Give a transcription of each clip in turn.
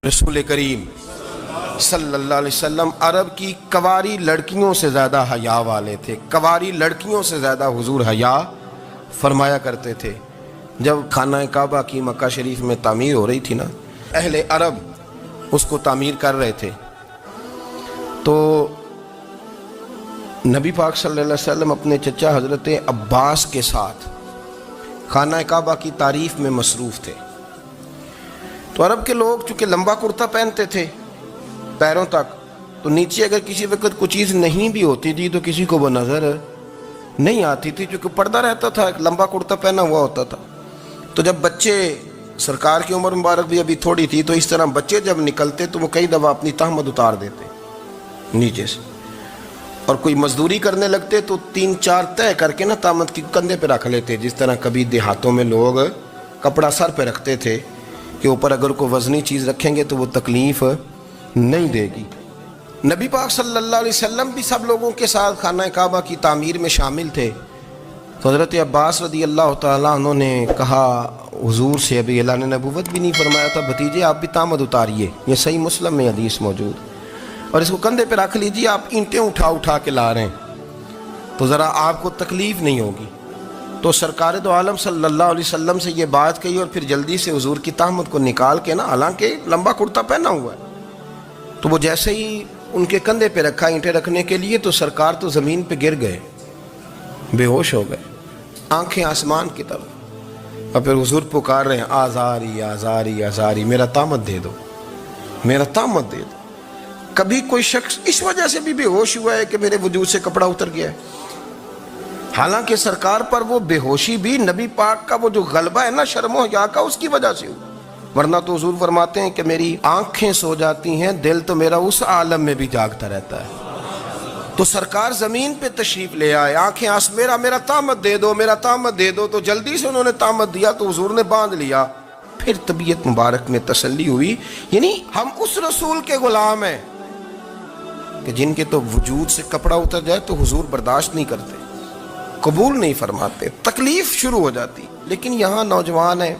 رسول کریم صلی اللہ علیہ وسلم عرب کی کواری لڑکیوں سے زیادہ حیا والے تھے، کواری لڑکیوں سے زیادہ حضور حیا فرمایا کرتے تھے۔ جب خانہ کعبہ کی مکہ شریف میں تعمیر ہو رہی تھی نا، اہل عرب اس کو تعمیر کر رہے تھے، تو نبی پاک صلی اللہ علیہ وسلم اپنے چچا حضرت عباس کے ساتھ خانہ کعبہ کی تعریف میں مصروف تھے۔ تو عرب کے لوگ چونکہ لمبا کرتا پہنتے تھے پیروں تک، تو نیچے اگر کسی وقت کوئی چیز نہیں بھی ہوتی تھی تو کسی کو وہ نظر نہیں آتی تھی، چونکہ پردہ رہتا تھا، ایک لمبا کرتا پہنا ہوا ہوتا تھا۔ تو جب بچے، سرکار کی عمر مبارک بھی ابھی تھوڑی تھی، تو اس طرح بچے جب نکلتے تو وہ کئی دفعہ اپنی تہمت اتار دیتے نیچے سے، اور کوئی مزدوری کرنے لگتے تو 3-4 طے کر کے نا تہمت کی کندھے پہ رکھ لیتے، جس طرح کبھی دیہاتوں میں لوگ کپڑا سر پہ رکھتے تھے کہ اوپر اگر کوئی وزنی چیز رکھیں گے تو وہ تکلیف نہیں دے گی۔ نبی پاک صلی اللہ علیہ وسلم بھی سب لوگوں کے ساتھ خانہ کعبہ کی تعمیر میں شامل تھے۔ تو حضرت عباس رضی اللہ تعالیٰ عنہ نے کہا حضور سے، ابھی اعلان نبوت بھی نہیں فرمایا تھا، بھتیجے آپ بھی تہمت اتاریے، یہ صحیح مسلم میں حدیث موجود، اور اس کو کندھے پہ رکھ لیجیے، آپ اینٹیں اٹھا کے لا رہے ہیں تو ذرا آپ کو تکلیف نہیں ہوگی۔ تو سرکار دو عالم صلی اللہ علیہ وسلم سے یہ بات کہی، اور پھر جلدی سے حضور کی تہمت کو نکال کے نا، حالانکہ لمبا کرتا پہنا ہوا ہے، تو وہ جیسے ہی ان کے کندھے پہ رکھا اینٹیں رکھنے کے لیے، تو سرکار تو زمین پہ گر گئے، بے ہوش ہو گئے، آنکھیں آسمان کی طرف، اور پھر حضور پکار رہے ہیں آزاری آزاری آزاری، میرا تہمت دے دو، میرا تہمت دے دو۔ کبھی کوئی شخص اس وجہ سے بھی بے ہوش ہوا ہے کہ میرے وجود سے کپڑا اتر گیا ہے؟ حالانکہ سرکار پر وہ بے ہوشی بھی نبی پاک کا وہ جو غلبہ ہے نا شرم و حیا کا، اس کی وجہ سے ہوا، ورنہ تو حضور فرماتے ہیں کہ میری آنکھیں سو جاتی ہیں، دل تو میرا اس عالم میں بھی جاگتا رہتا ہے۔ تو سرکار زمین پہ تشریف لے آئے، آنکھیں میرا تہمت دے دو، میرا تہمت دے دو، تو جلدی سے انہوں نے تہمت دیا تو حضور نے باندھ لیا۔ پھر طبیعت مبارک میں تسلی ہوئی، یعنی ہم اس رسول کے غلام ہیں کہ جن کے تو وجود سے کپڑا اتر جائے تو حضور برداشت نہیں کرتے، قبول نہیں فرماتے، تکلیف شروع ہو جاتی۔ لیکن یہاں نوجوان ہیں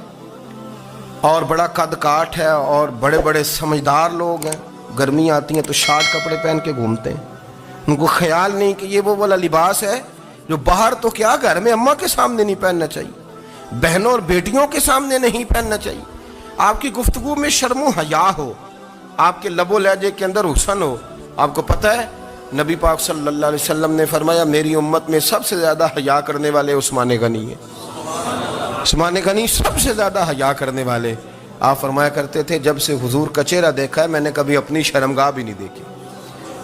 اور بڑا قد کاٹ ہے اور بڑے بڑے سمجھدار لوگ ہیں، گرمی آتی ہیں تو شارٹ کپڑے پہن کے گھومتے ہیں، ان کو خیال نہیں کہ یہ وہ والا لباس ہے جو باہر تو کیا گھر میں اماں کے سامنے نہیں پہننا چاہیے، بہنوں اور بیٹیوں کے سامنے نہیں پہننا چاہیے۔ آپ کی گفتگو میں شرم و حیا ہو، آپ کے لب و لہجے کے اندر حسن ہو۔ آپ کو پتہ ہے نبی پاک صلی اللہ علیہ وسلم نے فرمایا میری امت میں سب سے زیادہ حیا کرنے والے عثمان غنی ہیں، عثمان غنی سب سے زیادہ حیا کرنے والے۔ آپ فرمایا کرتے تھے جب سے حضور کا چہرہ دیکھا ہے میں نے کبھی اپنی شرمگاہ بھی نہیں دیکھی،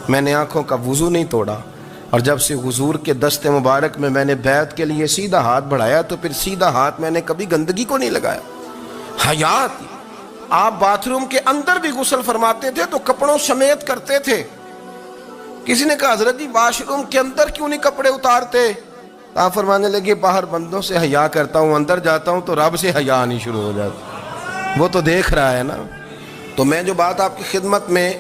میں نے آنکھوں کا وضو نہیں توڑا، اور جب سے حضور کے دست مبارک میں میں نے بیعت کے لیے سیدھا ہاتھ بڑھایا تو پھر سیدھا ہاتھ میں نے کبھی گندگی کو نہیں لگایا۔ حیا تھی۔ آپ باتھ روم کے اندر بھی غسل فرماتے تھے تو کپڑوں سمیت کرتے تھے۔ کسی نے کہا حضرت جی واش روم کے اندر کیوں نہیں کپڑے اتارتے؟ آپ فرمانے لگے باہر بندوں سے حیا کرتا ہوں، اندر جاتا ہوں تو رب سے حیا آنی شروع ہو جاتی، وہ تو دیکھ رہا ہے نا۔ تو میں جو بات آپ کی خدمت میں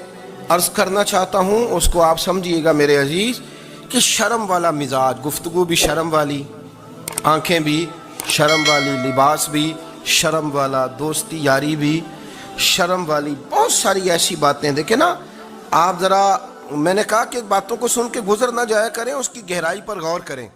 عرض کرنا چاہتا ہوں اس کو آپ سمجھیے گا میرے عزیز، کہ شرم والا مزاج، گفتگو بھی شرم والی، آنکھیں بھی شرم والی، لباس بھی شرم والا، دوستی یاری بھی شرم والی، بہت ساری ایسی باتیں۔ دیکھیں نا آپ ذرا، میں نے کہا کہ باتوں کو سن کے گزر نہ جایا کریں، اس کی گہرائی پر غور کریں۔